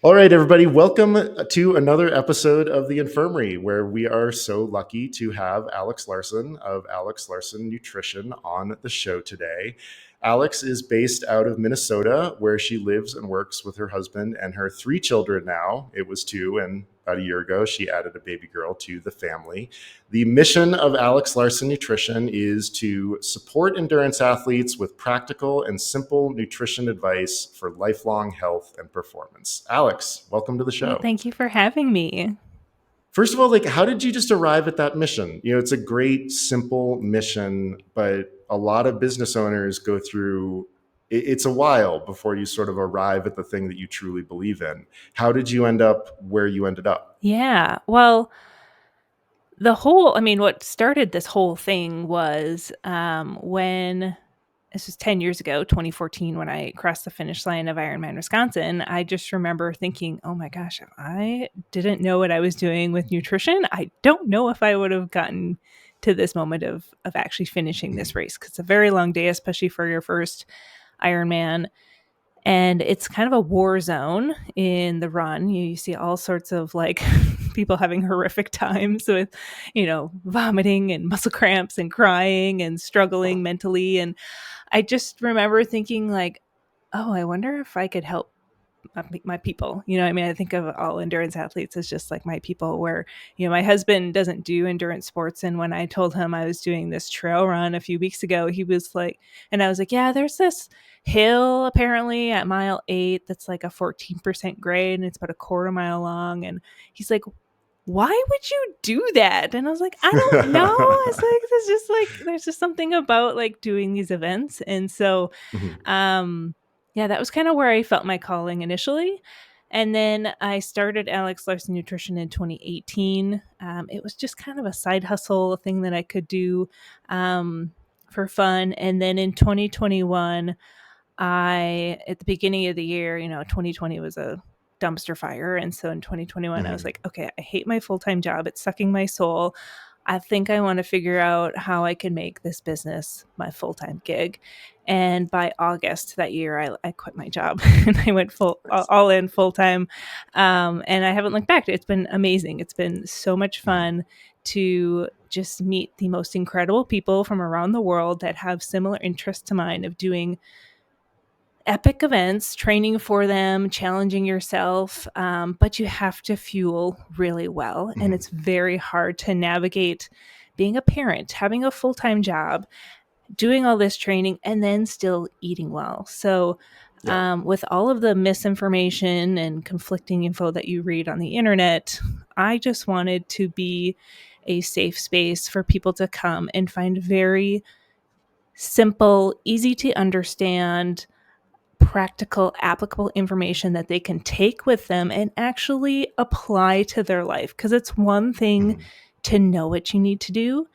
All right, everybody, welcome to another episode of the Infirmary, where we are so lucky to have Alex Larson of Alex Larson Nutrition on the show today. Alex is based out of Minnesota, where she lives and works with her husband and her three children now. It was two, and about a year ago, she added a baby girl to the family. The mission of Alex Larson Nutrition is to support endurance athletes with practical and simple nutrition advice for lifelong health and performance. Alex, welcome to the Well, show. thank you for having me. First of all, how did you just arrive at that mission? It's a great, simple mission, but a lot of business owners go through it's a while before you sort of arrive at the thing that you truly believe in. How did you end up where you ended up? Yeah. Well, what started this whole thing was when this was 10 years ago, 2014, when I crossed the finish line of Ironman Wisconsin. I just remember thinking, oh my gosh, if I didn't know what I was doing with nutrition, I don't know if I would have gotten to this moment of actually finishing this race, because it's a very long day, especially for your first Ironman. And it's kind of a war zone in the run. You see all sorts of people having horrific times with, vomiting and muscle cramps and crying and struggling mentally. And I just remember thinking oh, I wonder if I could help my people. I think of all endurance athletes as just like my people, where, my husband doesn't do endurance sports. And when I told him I was doing this trail run a few weeks ago, he was like, and I was like, yeah, there's this hill apparently at mile 8 that's like a 14% grade and it's about a quarter mile long. And he's like, why would you do that? And I was like, I don't know. It's there's just something about doing these events. And so yeah, that was kind of where I felt my calling initially. And then I started Alex Larson Nutrition in 2018. It was just kind of a side hustle, a thing that I could do for fun. And then in 2021, at the beginning of the year, 2020 was a dumpster fire. And so in 2021, I was like, okay, I hate my full-time job. It's sucking my soul. I think I want to figure out how I can make this business my full-time gig. And by August that year, I quit my job and I went all in full-time. And I haven't looked back. It's been amazing. It's been so much fun to just meet the most incredible people from around the world that have similar interests to mine, of doing epic events, training for them, challenging yourself, but you have to fuel really well. And it's very hard to navigate being a parent, having a full-time job, doing all this training, and then still eating well. So with all of the misinformation and conflicting info that you read on the internet, I just wanted to be a safe space for people to come and find very simple, easy to understand, practical, applicable information that they can take with them and actually apply to their life. Because it's one thing to know what you need to do,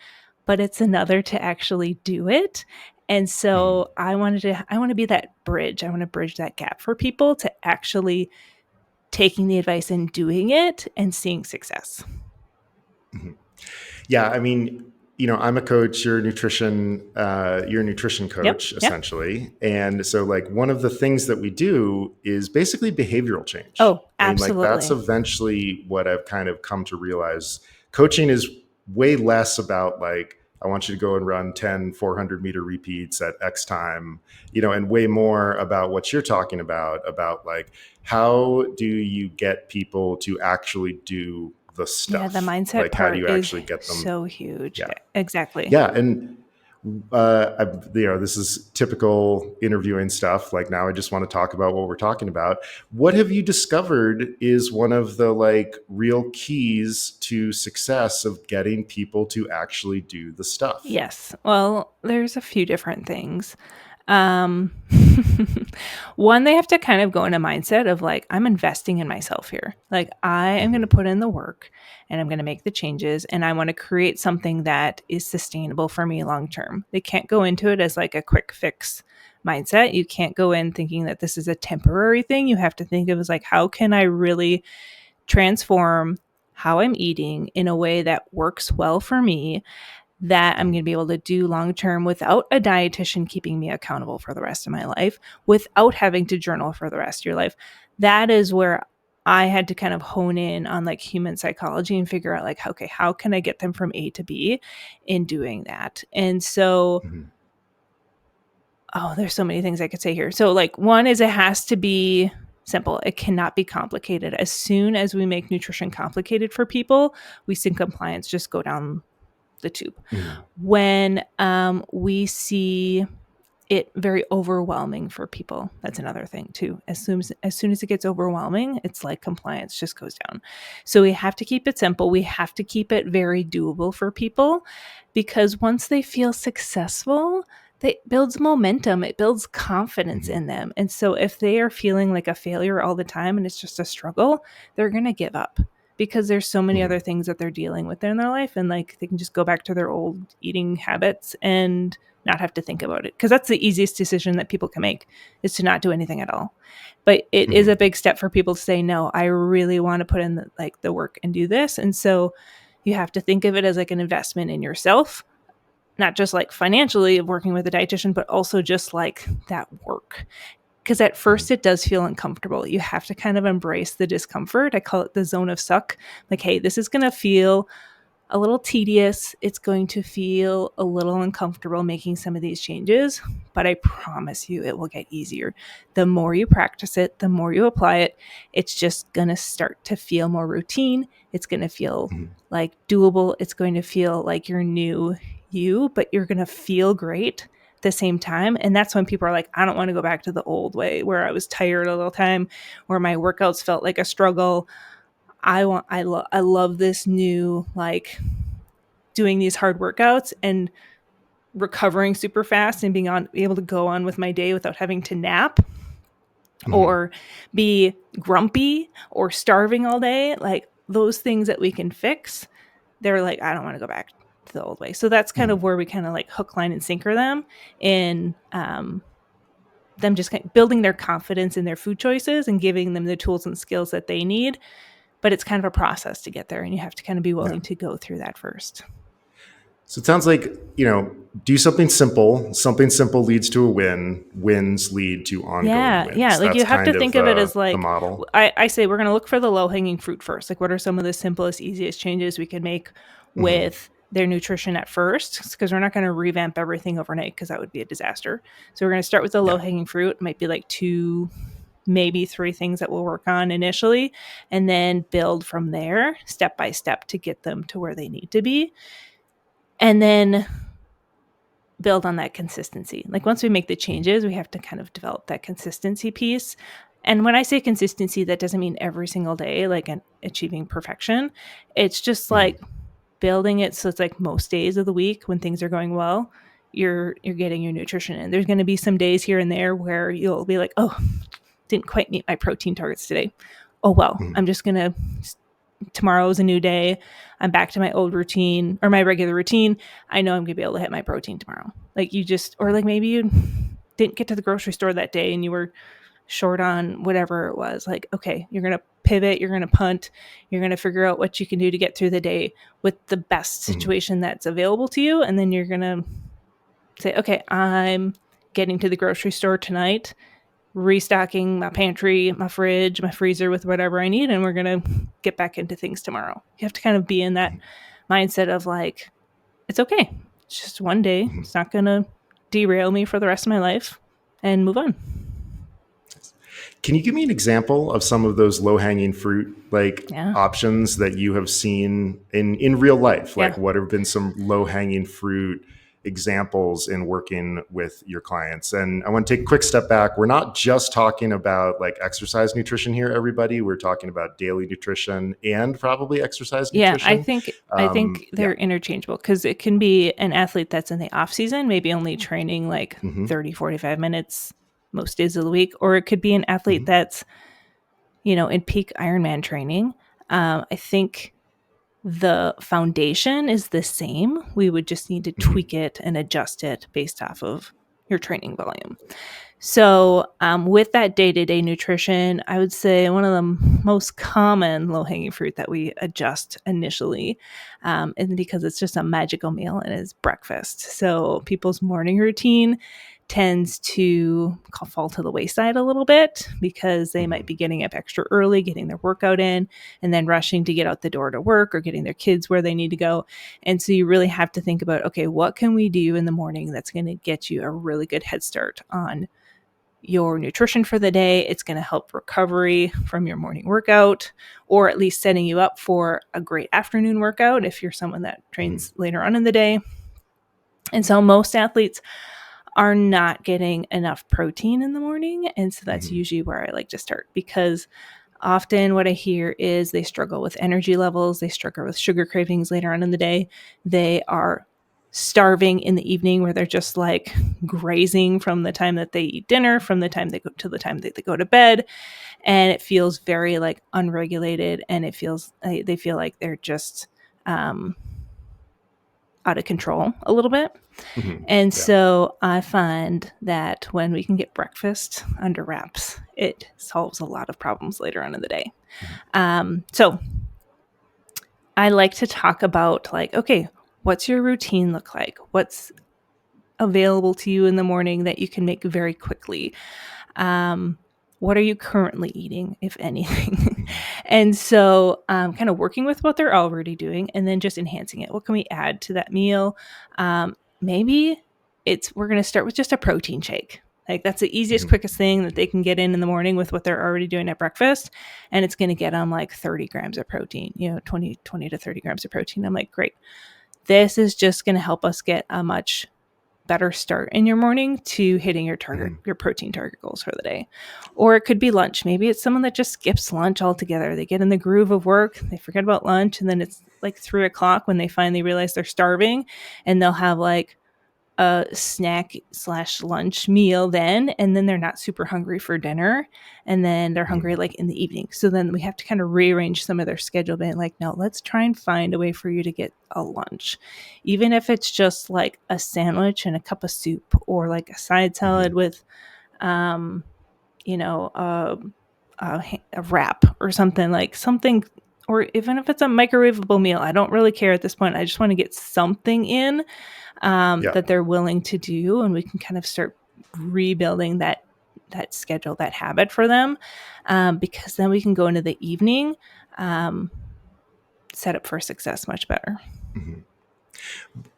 but it's another to actually do it. And so I want to be that bridge. I want to bridge that gap for people to actually taking the advice and doing it and seeing success. Yeah, I mean, I'm a coach. You're a nutrition coach, essentially. And so, one of the things that we do is basically behavioral change. Oh, absolutely. That's eventually what I've kind of come to realize. Coaching is way less about I want you to go and run 10 400-meter repeats at X time, and way more about what you're talking about how do you get people to actually do the stuff. Yeah, the mindset part, how do you actually get them? So huge. Yeah. Exactly. Yeah. And, this is typical interviewing stuff. Now I just want to talk about what we're talking about. What have you discovered is one of the real keys to success of getting people to actually do the stuff? Yes. Well, there's a few different things. One, they have to kind of go in a mindset of I'm investing in myself here. I am going to put in the work and I'm going to make the changes and I want to create something that is sustainable for me long-term. They can't go into it as a quick fix mindset. You can't go in thinking that this is a temporary thing. You have to think of it as how can I really transform how I'm eating in a way that works well for me, that I'm going to be able to do long-term without a dietitian keeping me accountable for the rest of my life, without having to journal for the rest of your life. That is where I had to kind of hone in on like human psychology and figure out like, okay, how can I get them from A to B in doing that? And so, there's so many things I could say here. So like one is it has to be simple. It cannot be complicated. As soon as we make nutrition complicated for people, we see compliance just go down the tube. When we see it very overwhelming for people, that's another thing too. As soon as it gets overwhelming, it's like compliance just goes down. So we have to keep it simple. We have to keep it very doable for people, because once they feel successful, it builds momentum. It builds confidence in them. And so if they are feeling like a failure all the time and it's just a struggle, they're going to give up, because there's so many other things that they're dealing with in their life, and like they can just go back to their old eating habits and not have to think about it, because that's the easiest decision that people can make, is to not do anything at all. But it is a big step for people to say, no, I really want to put in the work and do this. And so you have to think of it as like an investment in yourself, not just like financially of working with a dietitian, but also just like that work. Because at first it does feel uncomfortable. You have to kind of embrace the discomfort. I call it the zone of suck. Like, hey, this is going to feel a little tedious. It's going to feel a little uncomfortable making some of these changes, but I promise you it will get easier. The more you practice it, the more you apply it, it's just going to start to feel more routine. It's going to feel like doable. It's going to feel like you're new you, but you're going to feel great at the same time. And that's when people are like, I don't want to go back to the old way where I was tired all the time, where my workouts felt like a struggle. I love this new, like, doing these hard workouts and recovering super fast and being able to go on with my day without having to nap or be grumpy or starving all day. Like, those things that we can fix, they're like, I don't want to go back to the old way. So that's kind of where we kind of like hook, line, and sinker them in them just kind of building their confidence in their food choices and giving them the tools and skills that they need. But it's kind of a process to get there, and you have to kind of be willing to go through that first. So it sounds like, do something simple. Something simple leads to a win. Wins lead to ongoing wins. Yeah. Like, you have to think of it as like, the model. I say we're going to look for the low-hanging fruit first. Like, what are some of the simplest, easiest changes we can make with their nutrition at first? Because we're not going to revamp everything overnight, because that would be a disaster. So we're going to start with the low-hanging fruit. It might be like 2, maybe 3 things that we'll work on initially, and then build from there step by step to get them to where they need to be. And then build on that consistency. Like, once we make the changes, we have to kind of develop that consistency piece. And when I say consistency, that doesn't mean every single day, like achieving perfection. It's just like building it so it's like most days of the week when things are going well, you're getting your nutrition in. There's going to be some days here and there where you'll be like, oh, didn't quite meet my protein targets today. Oh, well, I'm just going to, tomorrow is a new day. I'm back to my old routine or my regular routine. I know I'm going to be able to hit my protein tomorrow. Like, you just, or like maybe you didn't get to the grocery store that day and you were short on whatever it was. Like, okay, you're going to pivot, you're going to punt, you're going to figure out what you can do to get through the day with the best situation that's available to you. And then you're going to say, okay, I'm getting to the grocery store tonight, restocking my pantry, my fridge, my freezer with whatever I need, and we're going to get back into things tomorrow. You have to kind of be in that mindset of like, it's okay. It's just one day. It's not going to derail me for the rest of my life, and move on. Can you give me an example of some of those low-hanging fruit options that you have seen in real life? Like, what have been some low-hanging fruit examples in working with your clients? And I want to take a quick step back. We're not just talking about like exercise nutrition here, everybody. We're talking about daily nutrition and probably exercise nutrition. I think they're interchangeable, because it can be an athlete that's in the off season, maybe only training like 30, 45 minutes most days of the week, or it could be an athlete that's, in peak Ironman training. I think the foundation is the same. We would just need to tweak it and adjust it based off of your training volume. So with that day-to-day nutrition, I would say one of the most common low-hanging fruit that we adjust initially, and because it's just a magical meal, and is breakfast. So people's morning routine tends to fall to the wayside a little bit because they might be getting up extra early, getting their workout in, and then rushing to get out the door to work or getting their kids where they need to go. And so you really have to think about, okay, what can we do in the morning that's going to get you a really good head start on your nutrition for the day? It's going to help recovery from your morning workout, or at least setting you up for a great afternoon workout if you're someone that trains later on in the day. And so most athletes are not getting enough protein in the morning. And so that's usually where I like to start, because often what I hear is they struggle with energy levels. They struggle with sugar cravings later on in the day. They are starving in the evening, where they're just like grazing from the time that they eat dinner, from the time they go to the time that they go to bed. And it feels very like unregulated, and it feels, they feel like they're just out of control a little bit. And so I find that when we can get breakfast under wraps, it solves a lot of problems later on in the day. So I like to talk about like, okay, what's your routine look like? What's available to you in the morning that you can make very quickly? What are you currently eating, if anything? And so kind of working with what they're already doing and then just enhancing it. What can we add to that meal? Maybe we're going to start with just a protein shake. Like that's the easiest, quickest thing that they can get in the morning with what they're already doing at breakfast. And it's going to get them like 30 grams of protein, 20 to 30 grams of protein. I'm like, great. This is just going to help us get a much better start in your morning to hitting your target, your protein target goals for the day. Or it could be lunch. Maybe it's someone that just skips lunch altogether. They get in the groove of work, they forget about lunch, and then it's like 3:00 when they finally realize they're starving, and they'll have like a snack/lunch meal then, and then they're not super hungry for dinner, and then they're hungry like in the evening. So then we have to kind of rearrange some of their schedule, being like, no, let's try and find a way for you to get a lunch, even if it's just like a sandwich and a cup of soup, or like a side salad with a wrap or something, or even if it's a microwavable meal. I don't really care at this point. I just want to get something in that they're willing to do, and we can kind of start rebuilding that schedule, that habit for them, because then we can go into the evening, set up for success much better.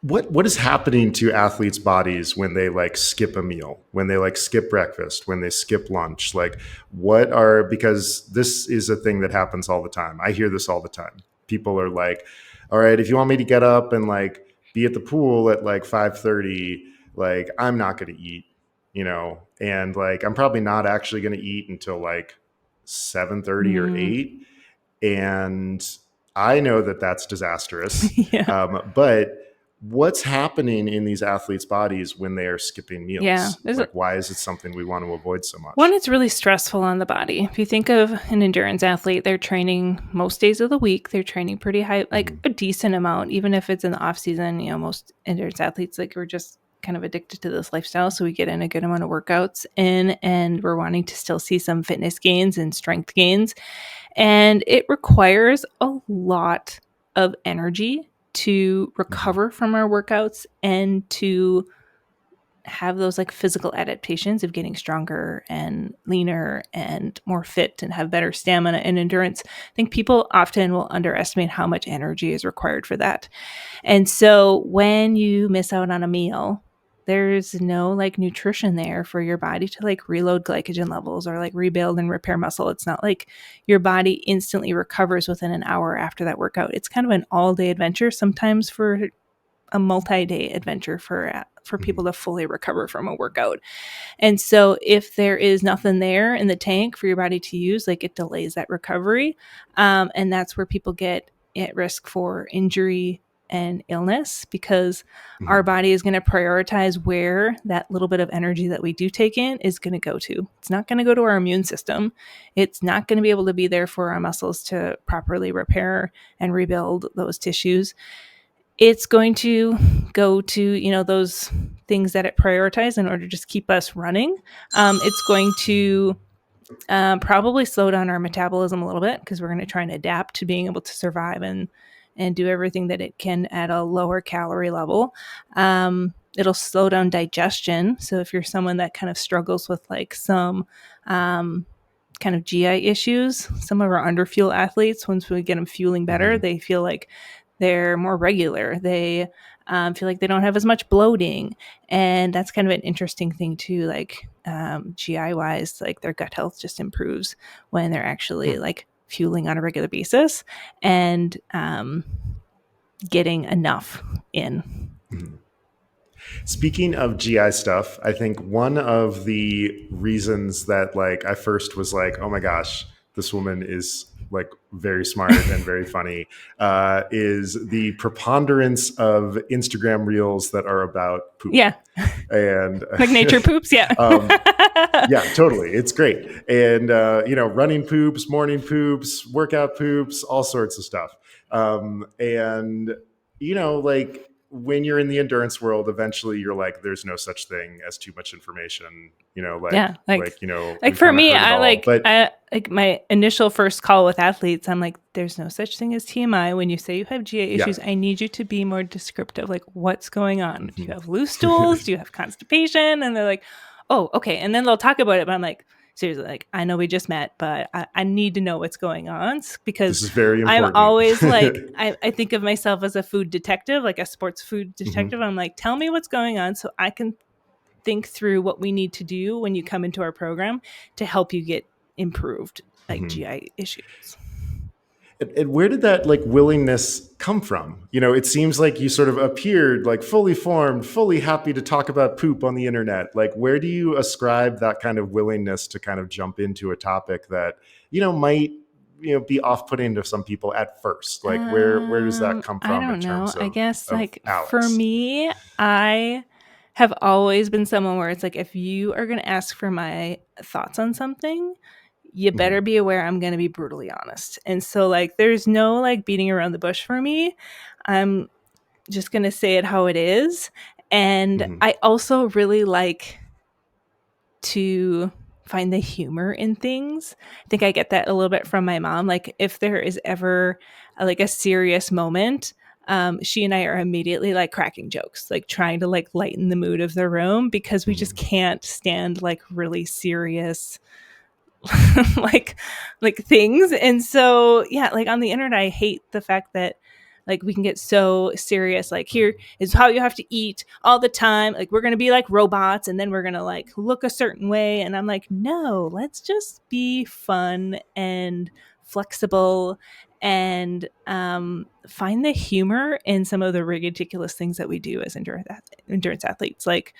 What is happening to athletes' bodies when they like skip a meal, when they like skip breakfast, when they skip lunch? Like because this is a thing that happens all the time. I hear this all the time. People are like, all right, if you want me to get up and like be at the pool at like 5:30, like I'm not going to eat, and like I'm probably not actually going to eat until like 7:30 or 8. And I know that that's disastrous. But what's happening in these athletes' bodies when they are skipping meals? Yeah. Why is it something we want to avoid so much? One, it's really stressful on the body. If you think of an endurance athlete, they're training most days of the week. They're training pretty high, like a decent amount, even if it's in the off season. Most endurance athletes, like, we're just kind of addicted to this lifestyle. So we get in a good amount of workouts in, and we're wanting to still see some fitness gains and strength gains. And it requires a lot of energy to recover from our workouts and to have those like physical adaptations of getting stronger and leaner and more fit and have better stamina and endurance. I think people often will underestimate how much energy is required for that. And so when you miss out on a meal, there's no like nutrition there for your body to like reload glycogen levels or like rebuild and repair muscle. It's not like your body instantly recovers within an hour after that workout. It's kind of an all-day adventure, sometimes for a multi-day adventure for people to fully recover from a workout. And so if there is nothing there in the tank for your body to use, like, it delays that recovery. And that's where people get at risk for injury and illness, because our body is going to prioritize where that little bit of energy that we do take in is going to go to. It's not going to go to our immune system. It's not going to be able to be there for our muscles to properly repair and rebuild those tissues. It's going to go to, those things that it prioritizes in order to just keep us running. It's going to probably slow down our metabolism a little bit, because we're going to try and adapt to being able to survive and do everything that it can at a lower calorie level. it'll slow down digestion. So if you're someone that kind of struggles with like some kind of GI issues, some of our underfuel athletes, once we get them fueling better, they feel like they're more regular. They feel like they don't have as much bloating. And that's kind of an interesting thing too, like GI wise, like their gut health just improves when they're actually like fueling on a regular basis and getting enough in. Speaking of GI stuff, I think one of the reasons that like I first was like, oh my gosh, this woman is like very smart and very funny, is the preponderance of Instagram reels that are about poop. Yeah. And like nature poops. Yeah. Yeah, totally. It's great. And, running poops, morning poops, workout poops, all sorts of stuff. And, like when you're in the endurance world, eventually you're like, there's no such thing as too much information, like for me, I like my initial first call with athletes, I'm like, there's no such thing as TMI. When you say you have GI issues, I need you to be more descriptive. Like what's going on? Do you have loose stools? Do you have constipation? And they're like, oh, okay. And then they'll talk about it, but I'm like, seriously, like I know we just met, but I need to know what's going on because this is very important. I'm always like, I think of myself as a food detective, like a sports food detective. I'm like, tell me what's going on so I can think through what we need to do when you come into our program to help you get improved, like GI issues. And where did that like willingness come from? It seems like you sort of appeared like fully formed, fully happy to talk about poop on the internet. Like, where do you ascribe that kind of willingness to kind of jump into a topic that, might, be off-putting to some people at first? Like, where does that come from? I don't know. I guess like Alex? For me, I have always been someone where it's like, if you are going to ask for my thoughts on something, you better be aware I'm going to be brutally honest. And so like, there's no like beating around the bush for me. I'm just going to say it how it is. And I also really like to find the humor in things. I think I get that a little bit from my mom. Like if there is ever like a serious moment, she and I are immediately like cracking jokes, like trying to like lighten the mood of the room because we just can't stand like really serious like things. And so yeah, like on the internet I hate the fact that like we can get so serious, like here is how you have to eat all the time, like we're gonna be like robots and then we're gonna like look a certain way. And I'm like, no, let's just be fun and flexible and find the humor in some of the ridiculous things that we do as endurance athletes. Like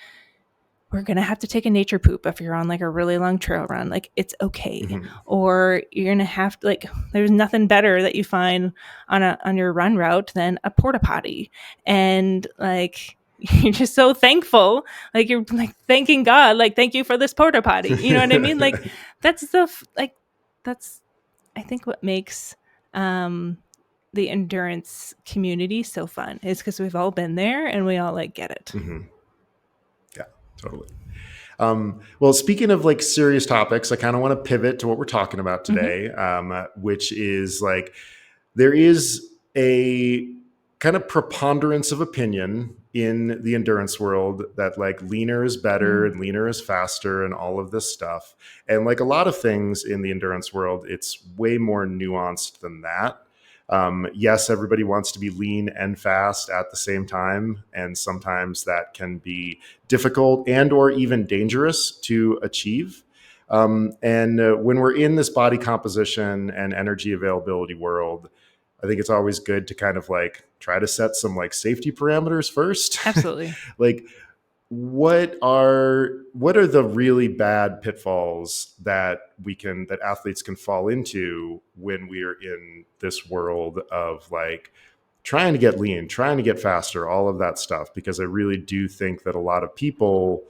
we're going to have to take a nature poop if you're on like a really long trail run. Like it's okay. Or you're going to have to like, there's nothing better that you find on your run route than a porta potty. And like, you're just so thankful. Like you're like thanking God, like, thank you for this porta potty. You know what I mean? Like that's I think what makes, the endurance community so fun is because we've all been there and we all like get it. Totally. Well, speaking of like serious topics, I kind of want to pivot to what we're talking about today, which is like there is a kind of preponderance of opinion in the endurance world that like leaner is better and leaner is faster and all of this stuff. And like a lot of things in the endurance world, it's way more nuanced than that. Yes, everybody wants to be lean and fast at the same time. And sometimes that can be difficult and or even dangerous to achieve. And when we're in this body composition and energy availability world, I think it's always good to kind of like try to set some like safety parameters first. Absolutely. Like what are the really bad pitfalls that athletes can fall into when we're in this world of like trying to get lean, trying to get faster, all of that stuff? Because I really do think that a lot of people,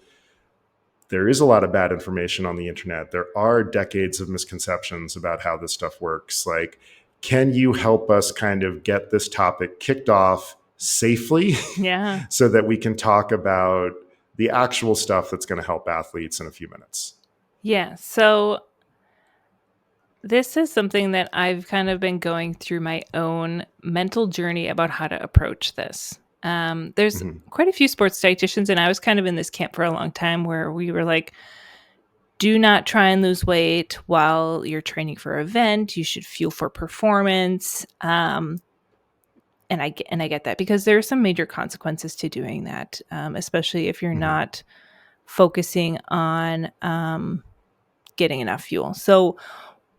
there is a lot of bad information on the internet. There are decades of misconceptions about how this stuff works. Like, can you help us kind of get this topic kicked off safely? Yeah. So that we can talk about the actual stuff that's going to help athletes in a few minutes. Yeah. So this is something that I've kind of been going through my own mental journey about how to approach this. There's quite a few sports dietitians, and I was kind of in this camp for a long time where we were like, do not try and lose weight while you're training for an event. You should fuel for performance. And I get that, because there are some major consequences to doing that, especially if you're not focusing on getting enough fuel. So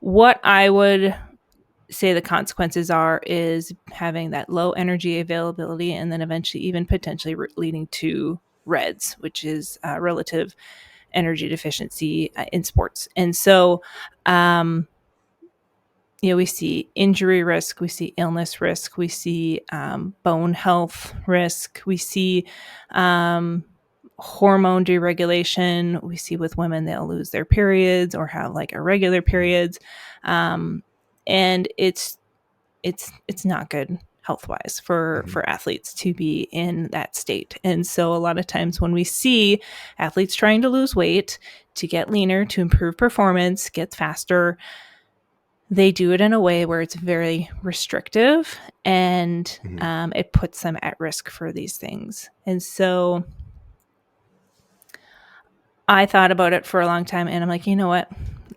what I would say the consequences are is having that low energy availability, and then eventually even potentially leading to REDS, which is relative energy deficiency in sports. And so, we see injury risk, we see illness risk, we see bone health risk, we see hormone deregulation. We see with women, they'll lose their periods or have like irregular periods. And it's not good health-wise for athletes to be in that state. And so a lot of times when we see athletes trying to lose weight, to get leaner, to improve performance, get faster, they do it in a way where it's very restrictive, and it puts them at risk for these things. And so I thought about it for a long time, and I'm like, you know what?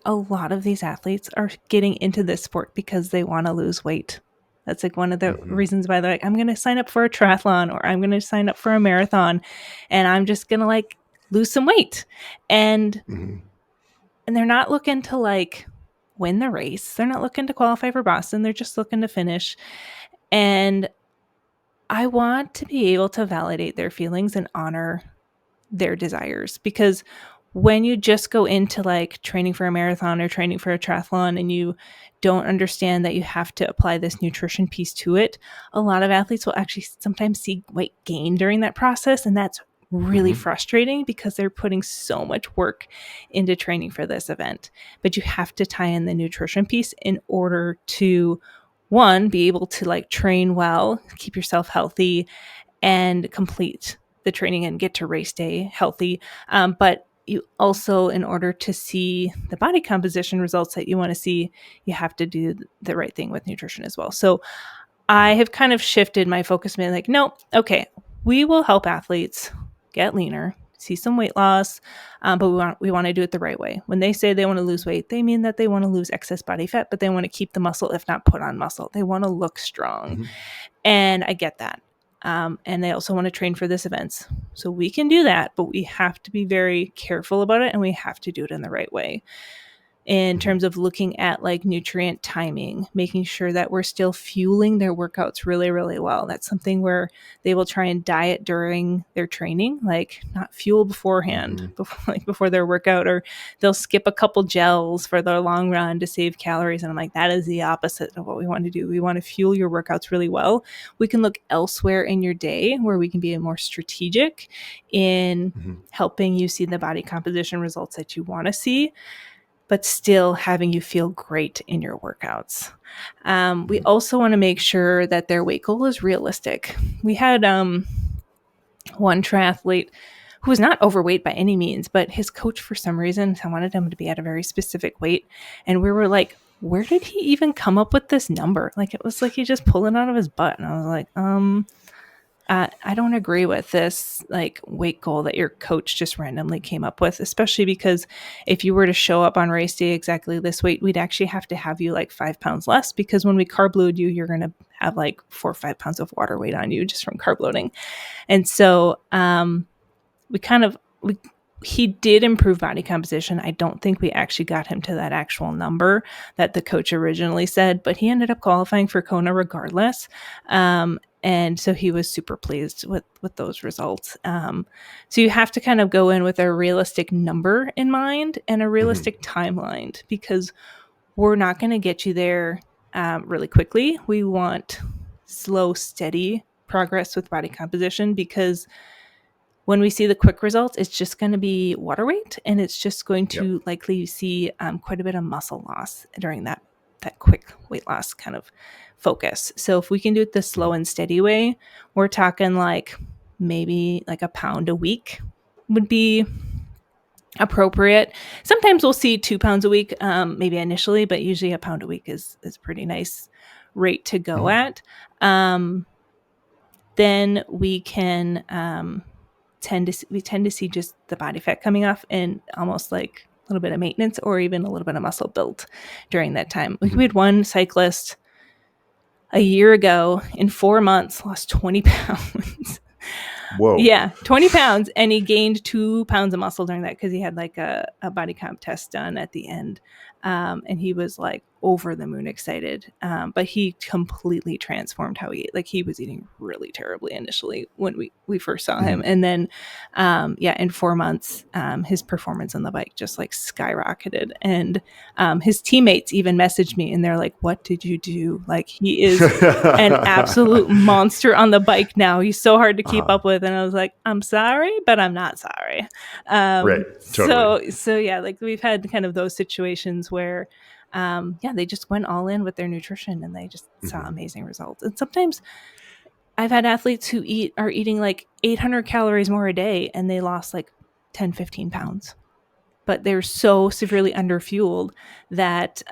A lot of these athletes are getting into this sport because they want to lose weight. That's like one of the reasons why they're like, I'm going to sign up for a triathlon, or I'm going to sign up for a marathon, and I'm just going to like lose some weight. And they're not looking to like win the race. They're not looking to qualify for Boston. They're just looking to finish. And I want to be able to validate their feelings and honor their desires, because when you just go into like training for a marathon or training for a triathlon and you don't understand that you have to apply this nutrition piece to it, a lot of athletes will actually sometimes see weight gain during that process. And that's really frustrating, because they're putting so much work into training for this event. But you have to tie in the nutrition piece in order to, one, be able to like train well, keep yourself healthy, and complete the training and get to race day healthy. But you also, in order to see the body composition results that you want to see, you have to do the right thing with nutrition as well. So I have kind of shifted my focus, being like, no, okay, we will help athletes get leaner, see some weight loss, but we want to do it the right way. When they say they want to lose weight, they mean that they want to lose excess body fat, but they want to keep the muscle, if not put on muscle. They want to look strong. And I get that. And they also want to train for this events. So we can do that, but we have to be very careful about it, and we have to do it in the right way. In terms of looking at like nutrient timing, making sure that we're still fueling their workouts really, really well. That's something where they will try and diet during their training, like not fuel beforehand, before their workout, or they'll skip a couple gels for their long run to save calories. And I'm like, that is the opposite of what we want to do. We want to fuel your workouts really well. We can look elsewhere in your day where we can be more strategic in helping you see the body composition results that you want to see, but still having you feel great in your workouts. We also want to make sure that their weight goal is realistic. We had one triathlete who was not overweight by any means, but his coach, for some reason, wanted him to be at a very specific weight. And we were like, where did he even come up with this number? Like, it was like he just pulled it out of his butt. And I was like, I don't agree with this like weight goal that your coach just randomly came up with, especially because if you were to show up on race day exactly this weight, we'd actually have to have you like 5 pounds less, because when we carb load you, you're going to have like 4 or 5 pounds of water weight on you just from carb loading. And so he did improve body composition. I don't think we actually got him to that actual number that the coach originally said, but he ended up qualifying for Kona regardless. And so he was super pleased with those results. So you have to kind of go in with a realistic number in mind and a realistic timeline, because we're not going to get you there really quickly. We want slow, steady progress with body composition, because when we see the quick results, it's just going to be water weight, and it's just going to likely see quite a bit of muscle loss during that quick weight loss kind of focus. So if we can do it the slow and steady way, we're talking like maybe like a pound a week would be appropriate. Sometimes we'll see 2 pounds a week, maybe initially, but usually a pound a week is pretty nice rate to go at. then we can tend to see just the body fat coming off and almost like a little bit of maintenance or even a little bit of muscle built during that time. We had one cyclist a year ago in 4 months lost 20 pounds. Whoa. Yeah, 20 pounds. And he gained 2 pounds of muscle during that because he had like a body comp test done at the end. And he was like over the moon excited. But he completely transformed how he ate. Like he was eating really terribly initially when we first saw him. And then, in 4 months, his performance on the bike just like skyrocketed. And his teammates even messaged me and they're like, what did you do? Like he is an absolute monster on the bike now. He's so hard to keep up with. And I was like, I'm sorry, but I'm not sorry. Right. Totally. So yeah, like we've had kind of those situations where, they just went all in with their nutrition and they just saw amazing results. And sometimes I've had athletes who are eating like 800 calories more a day and they lost like 10, 15 pounds. But they're so severely underfueled that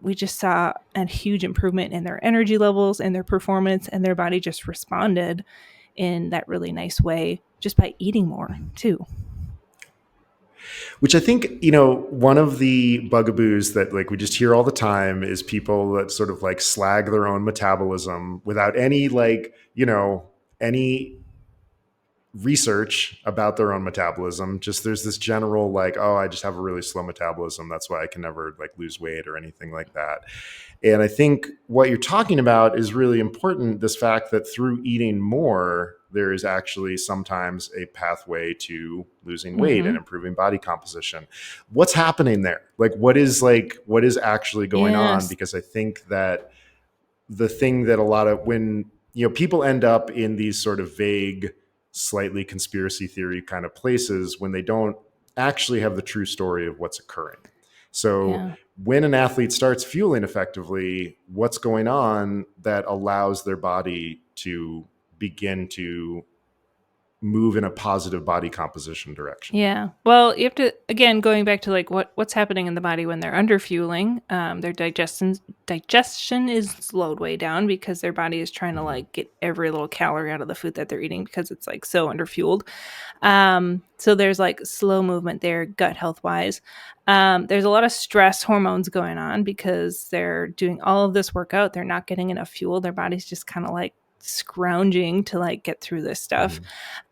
we just saw a huge improvement in their energy levels and their performance, and their body just responded in that really nice way just by eating more too. Which I think, one of the bugaboos that like we just hear all the time is people that sort of like slag their own metabolism without any any research about their own metabolism. Just there's this general like, oh, I just have a really slow metabolism. That's why I can never like lose weight or anything like that. And I think what you're talking about is really important. This fact that through eating more, there is actually sometimes a pathway to losing weight and improving body composition. What's happening there? What is actually going on? Because I think that the thing that a lot of when, people end up in these sort of vague, slightly conspiracy theory kind of places when they don't actually have the true story of what's occurring. So when an athlete starts fueling effectively, what's going on that allows their body to begin to move in a positive body composition direction? Yeah. Well, you have to, again, going back to like what's happening in the body when they're under fueling, their digestion is slowed way down because their body is trying to like get every little calorie out of the food that they're eating because it's like so underfueled. So there's like slow movement there, gut health wise. There's a lot of stress hormones going on because they're doing all of this workout. They're not getting enough fuel. Their body's just kind of like scrounging to like get through this stuff.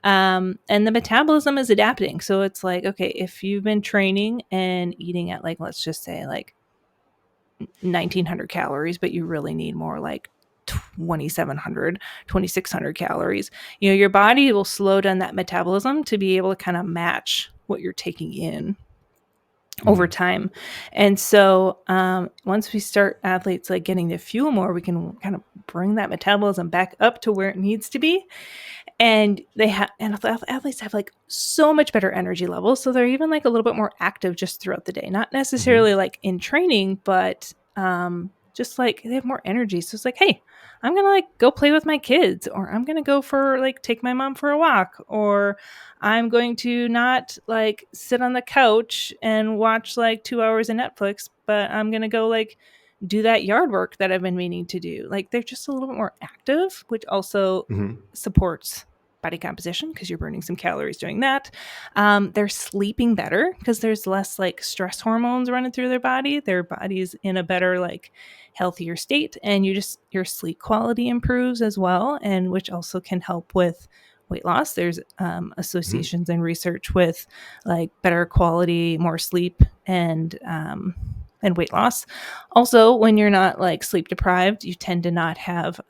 And the metabolism is adapting. So it's like, okay, if you've been training and eating at like, let's just say like 1900 calories, but you really need more like 2700, 2600 calories, your body will slow down that metabolism to be able to kind of match what you're taking in over time. And so once we start athletes like getting to fuel more, we can kind of bring that metabolism back up to where it needs to be. And athletes have like so much better energy levels. So they're even like a little bit more active just throughout the day, not necessarily like in training, but just like they have more energy. So it's like, hey, I'm going to like go play with my kids, or I'm going to go for like take my mom for a walk, or I'm going to not like sit on the couch and watch like 2 hours of Netflix, but I'm going to go like do that yard work that I've been meaning to do. Like they're just a little bit more active, which also supports body composition because you're burning some calories doing that. They're sleeping better because there's less like stress hormones running through their body. Their body's in a better, like healthier state, and your sleep quality improves as well, and which also can help with weight loss. There's associations and research with like better quality, more sleep, and weight loss. Also, when you're not like sleep deprived, you tend to not have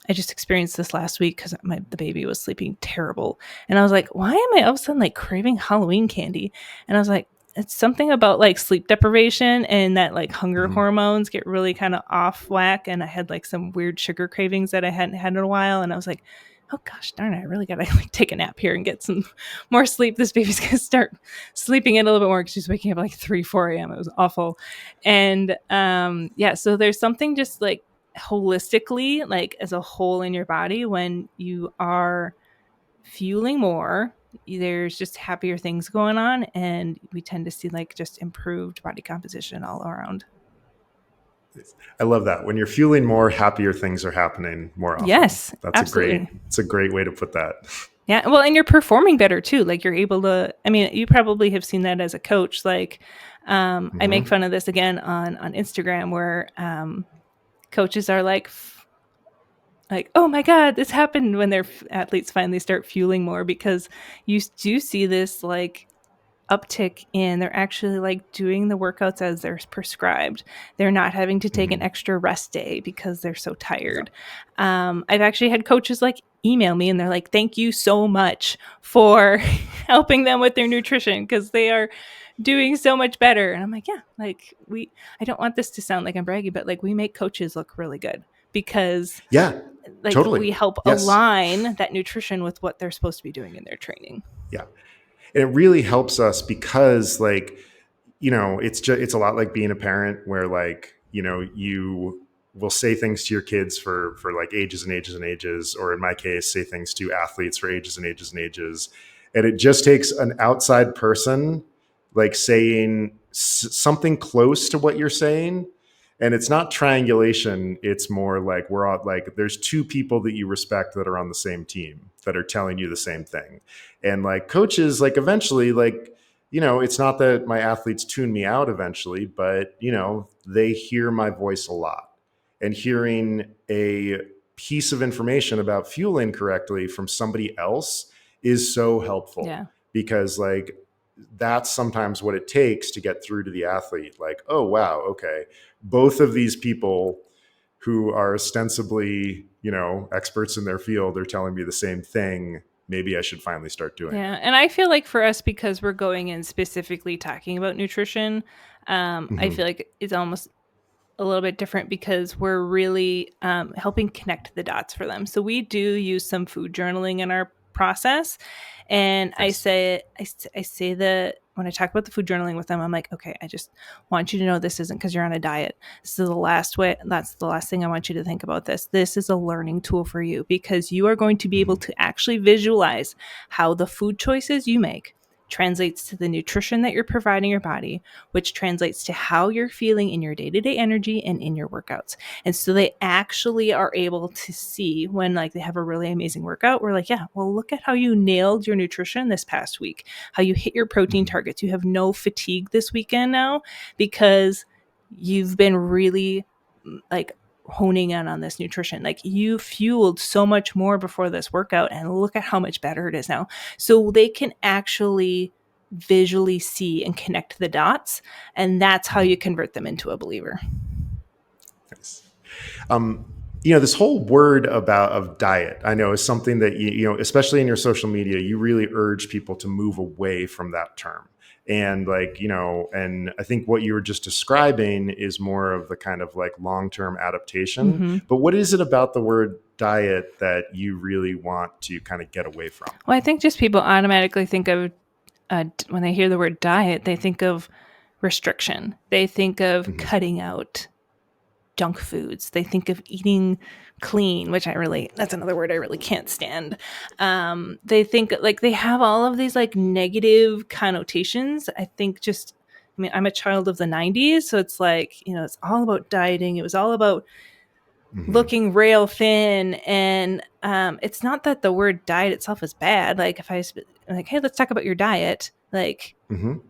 I just experienced this last week because the baby was sleeping terrible. And I was like, why am I all of a sudden like craving Halloween candy? And I was like, it's something about like sleep deprivation and that like hunger hormones get really kind of off whack. And I had like some weird sugar cravings that I hadn't had in a while. And I was like, oh gosh darn it, I really gotta like take a nap here and get some more sleep. This baby's gonna start sleeping in a little bit more because she's waking up like 3-4 a.m. It was awful. And so there's something just like holistically, like as a whole in your body, when you are fueling more, there's just happier things going on, and we tend to see like just improved body composition all around. I love that. When you're fueling more, happier things are happening more often. Yes, That's absolutely. it's a great way to put that. Yeah. Well, and you're performing better too. Like you're able to, I mean, you probably have seen that as a coach. Like, I make fun of this again on Instagram where, coaches are like, oh my God, this happened when their athletes finally start fueling more, because you do see this like uptick in they're actually like doing the workouts as they're prescribed. They're not having to take an extra rest day because they're so tired. I've actually had coaches like email me and they're like, thank you so much for helping them with their nutrition because they are doing so much better. And I'm like, yeah, like I don't want this to sound like I'm bragging, but like we make coaches look really good because Yeah, like totally. we help Yes. align that nutrition with what they're supposed to be doing in their training. Yeah. And it really helps us because like, it's a lot like being a parent where like, you will say things to your kids for like ages and ages and ages, or in my case, say things to athletes for ages and ages and ages. And it just takes an outside person like saying something close to what you're saying. And it's not triangulation. It's more like we're all like, there's two people that you respect that are on the same team that are telling you the same thing. And like coaches, like eventually, like, it's not that my athletes tune me out eventually, but, they hear my voice a lot. And hearing a piece of information about fueling correctly from somebody else is so helpful. Yeah. Because like that's sometimes what it takes to get through to the athlete. Like, oh, wow, okay. Both of these people who are ostensibly, experts in their field are telling me the same thing. Maybe I should finally start doing it. Yeah. And I feel like for us, because we're going in specifically talking about nutrition, I feel like it's almost a little bit different because we're really helping connect the dots for them. So we do use some food journaling in our process. And Nice. I say that when I talk about the food journaling with them, I'm like, okay, I just want you to know this isn't because you're on a diet. This is the last way. That's the last thing I want you to think about this. This is a learning tool for you because you are going to be able to actually visualize how the food choices you make translates to the nutrition that you're providing your body, which translates to how you're feeling in your day-to-day energy and in your workouts. And so they actually are able to see when like they have a really amazing workout, we're like, yeah, well, look at how you nailed your nutrition this past week, how you hit your protein targets. You have no fatigue this weekend now because you've been really like honing in on this nutrition. Like you fueled so much more before this workout and look at how much better it is now. So they can actually visually see and connect the dots. And that's how you convert them into a believer. Nice. This whole word of diet, I know is something that, especially in your social media, you really urge people to move away from that term. And like, and I think what you were just describing is more of the kind of like long-term adaptation. But what is it about the word diet that you really want to kind of get away from? Well, I think just people automatically think of, when they hear the word diet, they think of restriction. They think of cutting out junk foods. They think of eating clean, which that's another word I really can't stand. They think like they have all of these like negative connotations. I think I'm a child of the 90s. So it's like, it's all about dieting. It was all about looking rail thin. And it's not that the word diet itself is bad. Like if I'm like, hey, let's talk about your diet. Like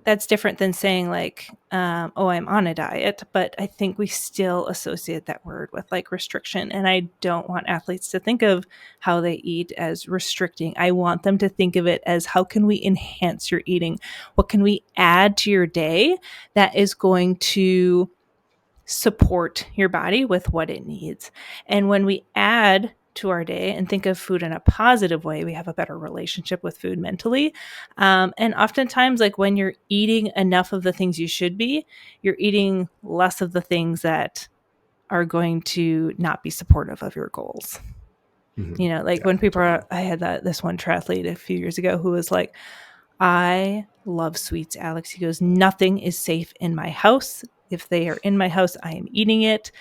that's different than saying like, oh, I'm on a diet. But I think we still associate that word with like restriction. And I don't want athletes to think of how they eat as restricting. I want them to think of it as how can we enhance your eating? What can we add to your day that is going to support your body with what it needs? And when we add to our day and think of food in a positive way, we have a better relationship with food mentally. And oftentimes, like when you're eating enough of the things you should be, you're eating less of the things that are going to not be supportive of your goals. When people I had this one triathlete a few years ago who was like, I love sweets, Alex. He goes, nothing is safe in my house. If they are in my house, I am eating it.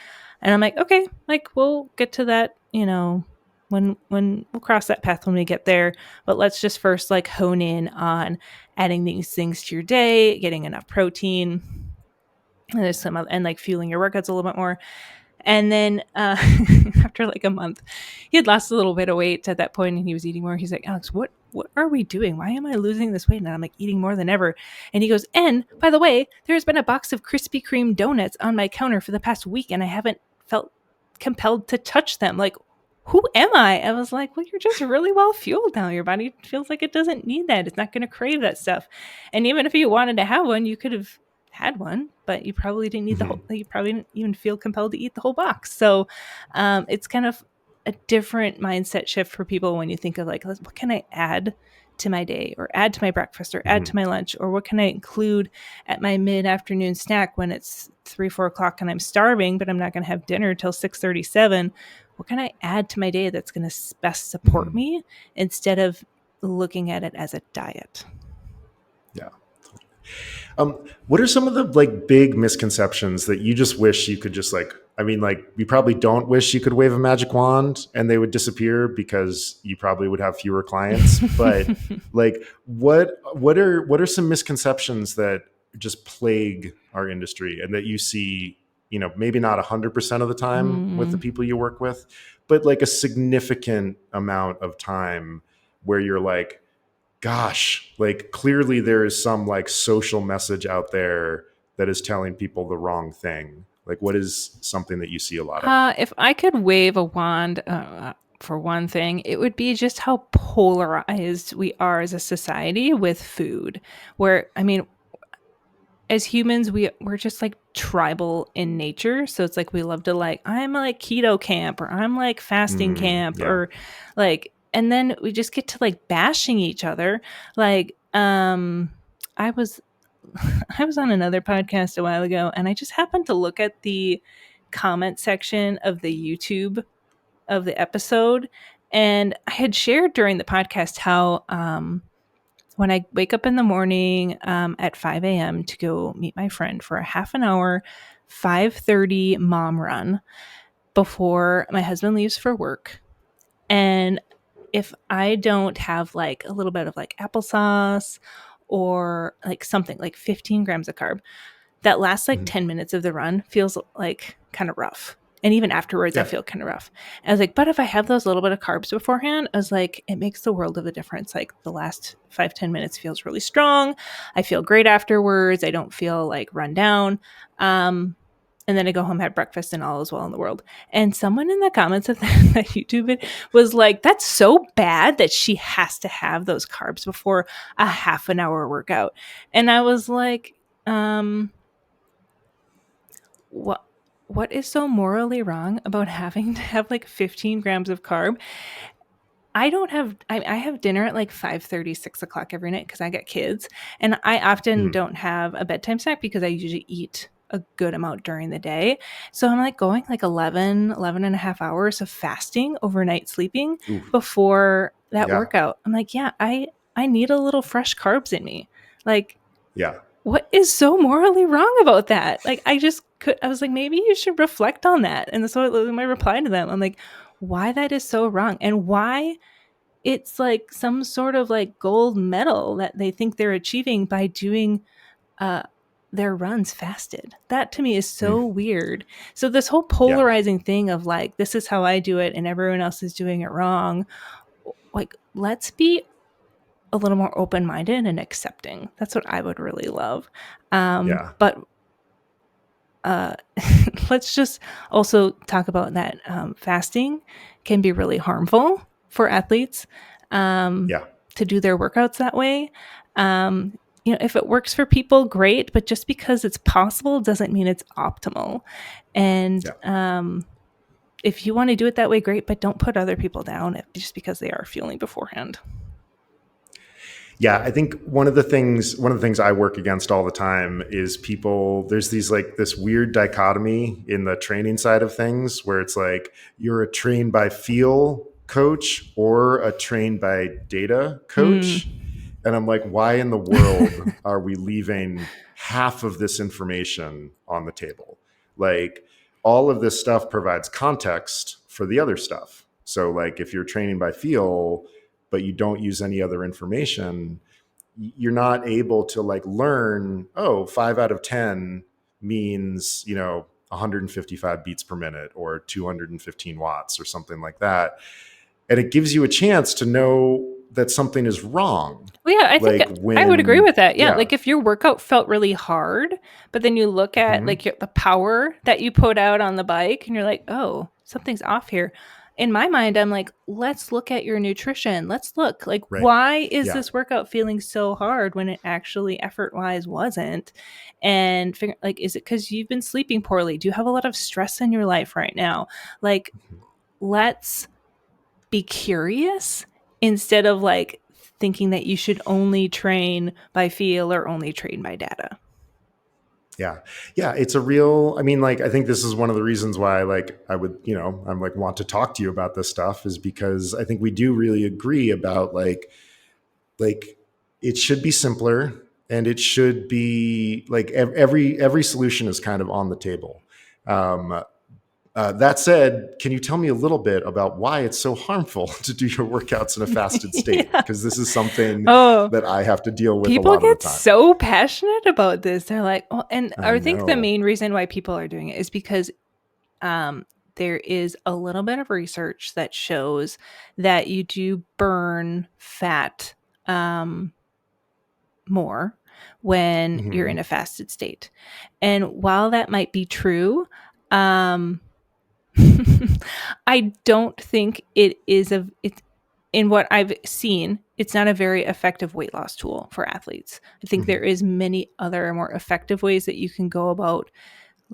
And I'm like, okay, like we'll get to that, when we'll cross that path when we get there. But let's just first like hone in on adding these things to your day, getting enough protein. And there's some other, and like fueling your workouts a little bit more. And then after like a month, he had lost a little bit of weight at that point, and he was eating more. He's like, Alex, what are we doing? Why am I losing this weight? And I'm like, eating more than ever. And he goes, and by the way, there's been a box of Krispy Kreme donuts on my counter for the past week, and I haven't felt compelled to touch them. Like, who am I? I was like, well, you're just really well fueled now. Your body feels like it doesn't need that. It's not going to crave that stuff. And even if you wanted to have one, you could have had one, but you probably didn't need the whole, you probably didn't even feel compelled to eat the whole box. So it's kind of a different mindset shift for people when you think of like, what can I add to my day, or add to my breakfast, or add to my lunch, or what can I include at my mid-afternoon snack when it's 3-4 o'clock and I'm starving, but I'm not going to have dinner till 6:37. What can I add to my day that's going to best support me, instead of looking at it as a diet? Yeah. What are some of the like big misconceptions that you just wish you could just like, I mean, like you probably don't wish you could wave a magic wand and they would disappear because you probably would have fewer clients. But like, what are some misconceptions that just plague our industry and that you see, you know, maybe not 100% of the time with the people you work with, but like a significant amount of time where you're like, gosh, like clearly there is some like social message out there that is telling people the wrong thing. Like, what is something that you see a lot of? If I could wave a wand for one thing, it would be just how polarized we are as a society with food. Where, I mean, as humans, we're just like tribal in nature. So it's like we love to like, I'm like keto camp, or I'm like fasting camp, or like, and then we just get to like bashing each other. Like, I was on another podcast a while ago, and I just happened to look at the comment section of the YouTube of the episode, and I had shared during the podcast how when I wake up in the morning at 5 a.m. to go meet my friend for a half an hour, 5:30 mom run before my husband leaves for work. And if I don't have like a little bit of like applesauce or like something like 15 grams of carb, that last like 10 minutes of the run feels like kind of rough. And even afterwards, I feel kind of rough. I was like, but if I have those little bit of carbs beforehand, I was like, it makes the world of a difference. Like the last 5-10 minutes feels really strong. I feel great afterwards. I don't feel like run down. And then I go home, have breakfast, and all is well in the world. And someone in the comments of that YouTube was like, that's so bad that she has to have those carbs before a half an hour workout. And I was like, what is so morally wrong about having to have like 15 grams of carb? I have dinner at like 5:30, 6 o'clock every night because I got kids. And I often don't have a bedtime snack because I usually eat a good amount during the day. So I'm like going like 11 and a half hours of fasting, overnight sleeping before that workout. I'm like, yeah, I need a little fresh carbs in me. Like, what is so morally wrong about that? Like, I was like, maybe you should reflect on that. And so my reply to them, I'm like, why that is so wrong, and why it's like some sort of like gold medal that they think they're achieving by doing their runs fasted. That to me is so weird. So this whole polarizing thing of like, this is how I do it and everyone else is doing it wrong. Like, let's be a little more open-minded and accepting. That's what I would really love. But let's just also talk about that fasting can be really harmful for athletes to do their workouts that way. You know, if it works for people, great, but just because it's possible doesn't mean it's optimal. And if you want to do it that way, great, but don't put other people down just because they are fueling beforehand. Yeah, I think one of the things I work against all the time is there's this weird dichotomy in the training side of things where it's like you're a train by feel coach or a train by data coach. And I'm like, why in the world are we leaving half of this information on the table? Like, all of this stuff provides context for the other stuff. So like if you're training by feel, but you don't use any other information, you're not able to like learn, 5 out of 10 means, 155 beats per minute or 215 watts or something like that. And it gives you a chance to know that something is wrong. Well, yeah, I think I would agree with that. Yeah, like if your workout felt really hard, but then you look at like the power that you put out on the bike and you're like, oh, something's off here. In my mind, I'm like, let's look at your nutrition. Let's look like, why is this workout feeling so hard when it actually effort-wise wasn't? And figure, like, is it because you've been sleeping poorly? Do you have a lot of stress in your life right now? Like, let's be curious instead of like thinking that you should only train by feel or only train by data. Yeah. It's a real, I mean, like, I think this is one of the reasons why, like, I would, I'm like, want to talk to you about this stuff, is because I think we do really agree about like it should be simpler, and it should be like every solution is kind of on the table. That said, can you tell me a little bit about why it's so harmful to do your workouts in a fasted state? Because this is something that I have to deal with a lot of the time. People get so passionate about this. They're like, oh, and I think the main reason why people are doing it is because there is a little bit of research that shows that you do burn fat more when you're in a fasted state. And while that might be true, I don't think it is in what I've seen, it's not a very effective weight loss tool for athletes. I think there is many other more effective ways that you can go about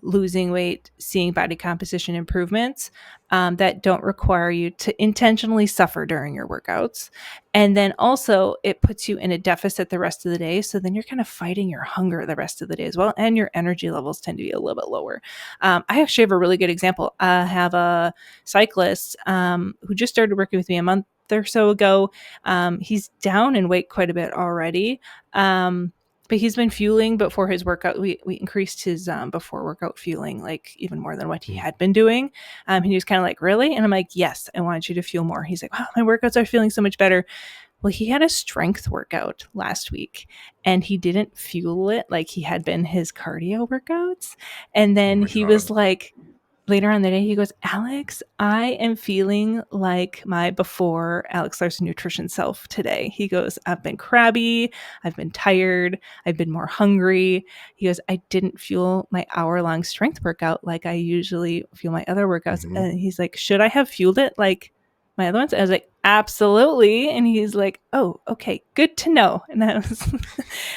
losing weight, seeing body composition improvements that don't require you to intentionally suffer during your workouts. And then also it puts you in a deficit the rest of the day. So then you're kind of fighting your hunger the rest of the day as well. And your energy levels tend to be a little bit lower. I actually have a really good example. I have a cyclist who just started working with me a month or so ago. He's down in weight quite a bit already. But he's been fueling before his workout. We increased his before workout fueling like even more than what he had been doing. And he was kind of like, really? And I'm like, yes, I want you to fuel more. He's like, wow, my workouts are feeling so much better. Well, he had a strength workout last week and he didn't fuel it like he had been his cardio workouts. And then he was like, later on the day, he goes, Alex, I am feeling like my before Alex Larson nutrition self today. He goes, I've been crabby. I've been tired. I've been more hungry. He goes, I didn't fuel my hour-long strength workout like I usually fuel my other workouts. And he's like, should I have fueled it like my other ones? I was like, absolutely. And he's like, oh, okay, good to know. And I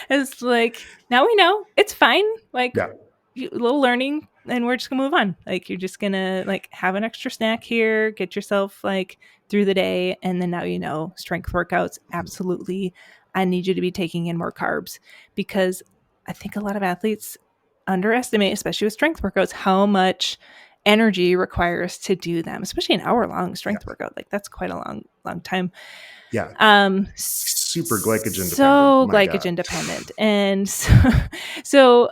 was like, now we know. It's fine. Like, a little learning. And we're just gonna move on. Like, you're just gonna like have an extra snack here, get yourself like through the day. And then now, strength workouts, absolutely. I need you to be taking in more carbs, because I think a lot of athletes underestimate, especially with strength workouts, how much energy requires to do them, especially an hour-long strength workout. Like, that's quite a long time. Yeah. Super glycogen dependent. So glycogen dependent. And so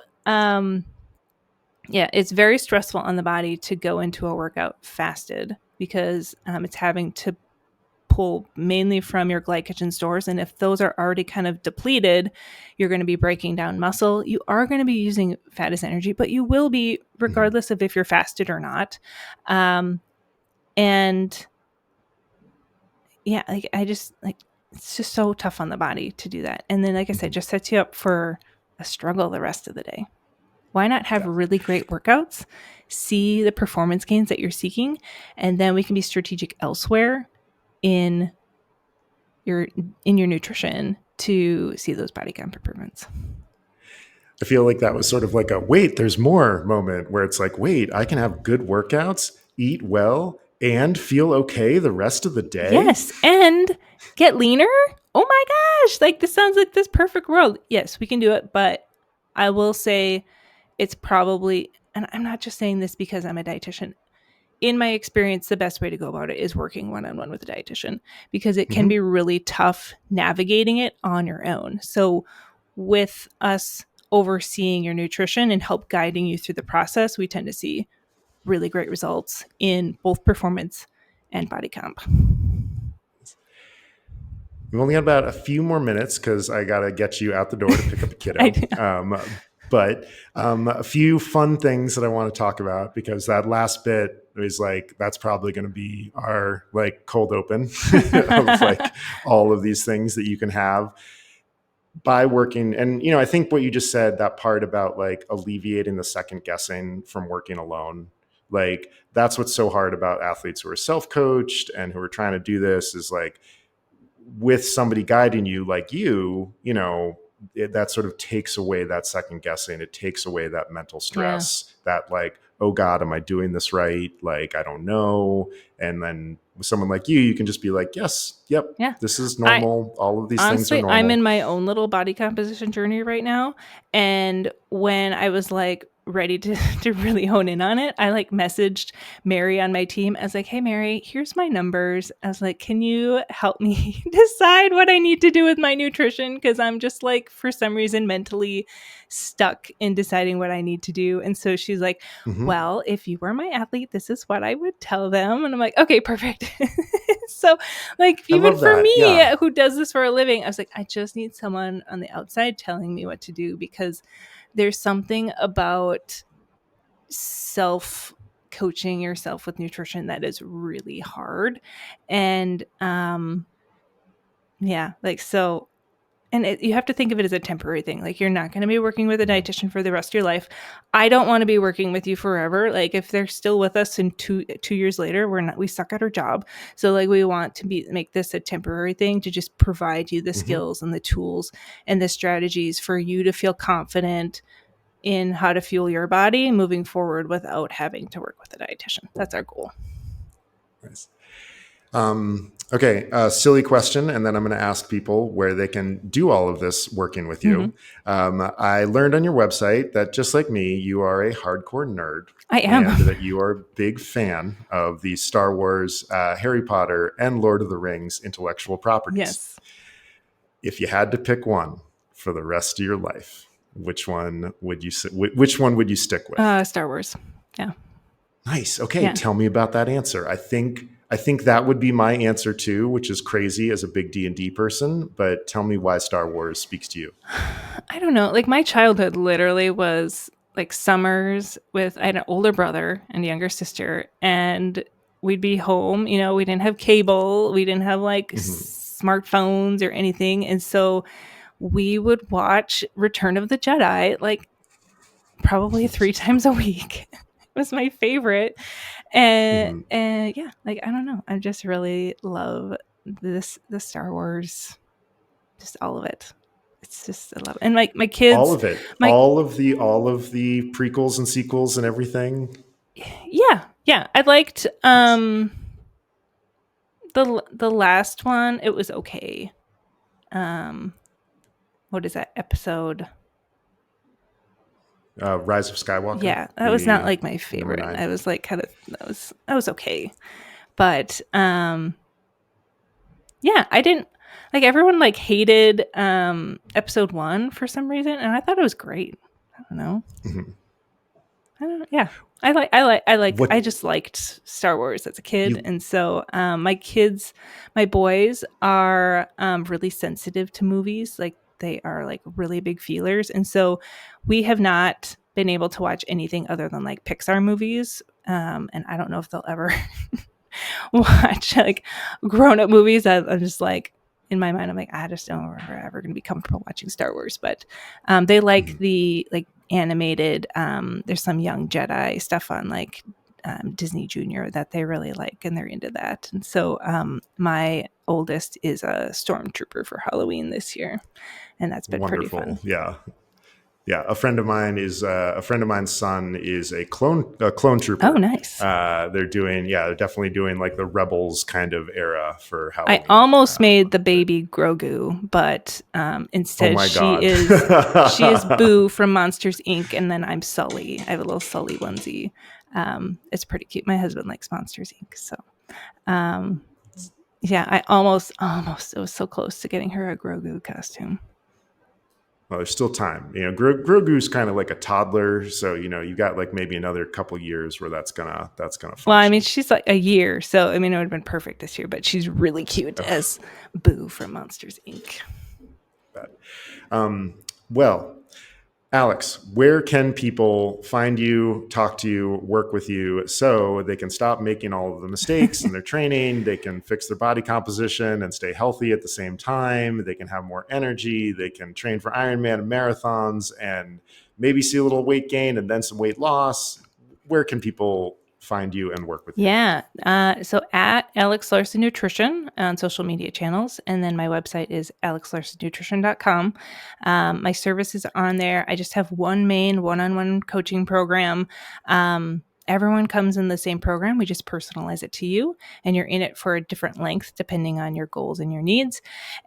yeah, it's very stressful on the body to go into a workout fasted, because it's having to pull mainly from your glycogen stores. And if those are already kind of depleted, you're going to be breaking down muscle. You are going to be using fat as energy, but you will be regardless of if you're fasted or not. And yeah, like it's just so tough on the body to do that. And then, like I said, just sets you up for a struggle the rest of the day. Why not have really great workouts, see the performance gains that you're seeking, and then we can be strategic elsewhere in your nutrition to see those body comp improvements. I feel like that was sort of like a wait, there's more moment where it's like, wait, I can have good workouts, eat well, and feel okay the rest of the day. Yes, and get leaner. Oh my gosh, like this sounds like this perfect world. Yes, we can do it, but I will say it's probably, and I'm not just saying this because I'm a dietitian, in my experience, the best way to go about it is working one-on-one with a dietitian, because it can be really tough navigating it on your own. So with us overseeing your nutrition and help guiding you through the process, we tend to see really great results in both performance and body comp. We've only got about a few more minutes because I got to get you out the door to pick up a kiddo. But a few fun things that I want to talk about, because that last bit is like, that's probably going to be our like cold open of like all of these things that you can have by working. And, I think what you just said, that part about like alleviating the second guessing from working alone, like that's what's so hard about athletes who are self-coached and who are trying to do this, is like with somebody guiding you, like that sort of takes away that second guessing. It takes away that mental stress, that like, oh God, am I doing this right? Like, I don't know. And then with someone like you can just be like, yes, yep, this is normal. All of these things are normal. I'm in my own little body composition journey right now. And when I was like ready to really hone in on it, I like messaged Mary on my team. I was like, hey, Mary, here's my numbers. I was like, can you help me decide what I need to do with my nutrition? Because I'm just like, for some reason, mentally stuck in deciding what I need to do. And so she's like, well, if you were my athlete, this is what I would tell them. And I'm like, okay, perfect. So like, even for me, who does this for a living, I was like, I just need someone on the outside telling me what to do, because there's something about self-coaching yourself with nutrition that is really hard. And you have to think of it as a temporary thing. Like, you're not going to be working with a dietitian for the rest of your life. I don't want to be working with you forever. Like, if they're still with us in 2 years later, we suck at our job. So like, we want to make this a temporary thing to just provide you the skills and the tools and the strategies for you to feel confident in how to fuel your body moving forward without having to work with a dietitian. That's our goal. Nice. Okay. Silly question. And then I'm going to ask people where they can do all of this working with you. I learned on your website that, just like me, you are a hardcore nerd. I am. And that you are a big fan of the Star Wars, Harry Potter, and Lord of the Rings intellectual properties. Yes. If you had to pick one for the rest of your life, which one would you stick with? Star Wars. Yeah. Nice. Okay. Yeah. Tell me about that answer. I think that would be my answer too, which is crazy as a big D&D person, but tell me why Star Wars speaks to you. I don't know. Like, my childhood literally was like summers with, I had an older brother and a younger sister, and we'd be home, we didn't have cable. We didn't have like smartphones or anything. And so we would watch Return of the Jedi, like probably 3 times a week. It was my favorite. And yeah, like, I don't know. I just really love the Star Wars, just all of it. It's just, I love it. And like my kids, all of it, all of the prequels and sequels and everything. Yeah. I liked the last one. It was okay. What is that episode? Rise of Skywalker. Yeah, that was not like my favorite. I was like, that was okay. But yeah, I didn't like, everyone like hated episode 1 for some reason, and I thought it was great. I don't know. Yeah. I just liked Star Wars as a kid. And so my boys are really sensitive to movies. Like, they are like really big feelers. And so we have not been able to watch anything other than like Pixar movies. And I don't know if they'll ever watch like grown-up movies. I'm just like, in my mind, I'm like, I just don't know if we're ever going to be comfortable watching Star Wars. But they like the like animated, there's some Young Jedi stuff on like Disney Junior that they really like, and they're into that. And so my oldest is a stormtrooper for Halloween this year, and that's been wonderful. Pretty fun. Yeah. A friend of mine's son is a clone trooper. Oh, nice. They're definitely doing like the Rebels kind of era for Halloween. I almost made the baby Grogu, but instead she is Boo from Monsters Inc. And then I'm Sully. I have a little Sully onesie. It's pretty cute. My husband likes Monsters Inc. So yeah, I almost, it was so close to getting her a Grogu costume. Well, there's still time. Grogu's kind of like a toddler, so you got like maybe another couple years where that's gonna function. Well, I mean, she's like a year, so I mean, it would have been perfect this year. But she's really cute as Boo from Monsters Inc. Well, Alex, where can people find you, talk to you, work with you so they can stop making all of the mistakes in their training, they can fix their body composition and stay healthy at the same time, they can have more energy, they can train for Ironman and marathons and maybe see a little weight gain and then some weight loss? Where can people find you and work with you? Yeah. So at Alex Larson Nutrition on social media channels. And then my website is alexlarsonnutrition.com. My service is on there. I just have one main one-on-one coaching program. Everyone comes in the same program. We just personalize it to you, and you're in it for a different length depending on your goals and your needs.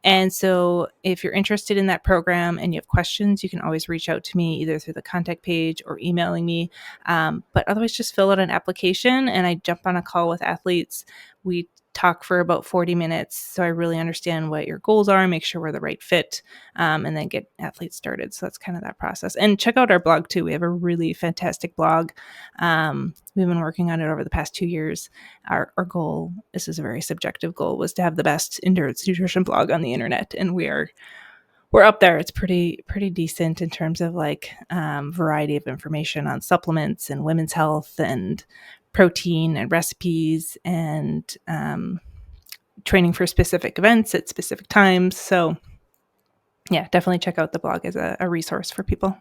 And so if you're interested in that program and you have questions, you can always reach out to me either through the contact page or emailing me. But otherwise, just fill out an application and I jump on a call with athletes. We talk for about 40 minutes. So I really understand what your goals are, make sure we're the right fit, and then get athletes started. So that's kind of that process. And check out our blog too. We have a really fantastic blog. We've been working on it over the past 2 years. Our goal, this is a very subjective goal, was to have the best endurance nutrition blog on the internet. And we're up there. It's pretty decent in terms of like variety of information on supplements and women's health and protein and recipes and training for specific events at specific times. So yeah, definitely check out the blog as a resource for people.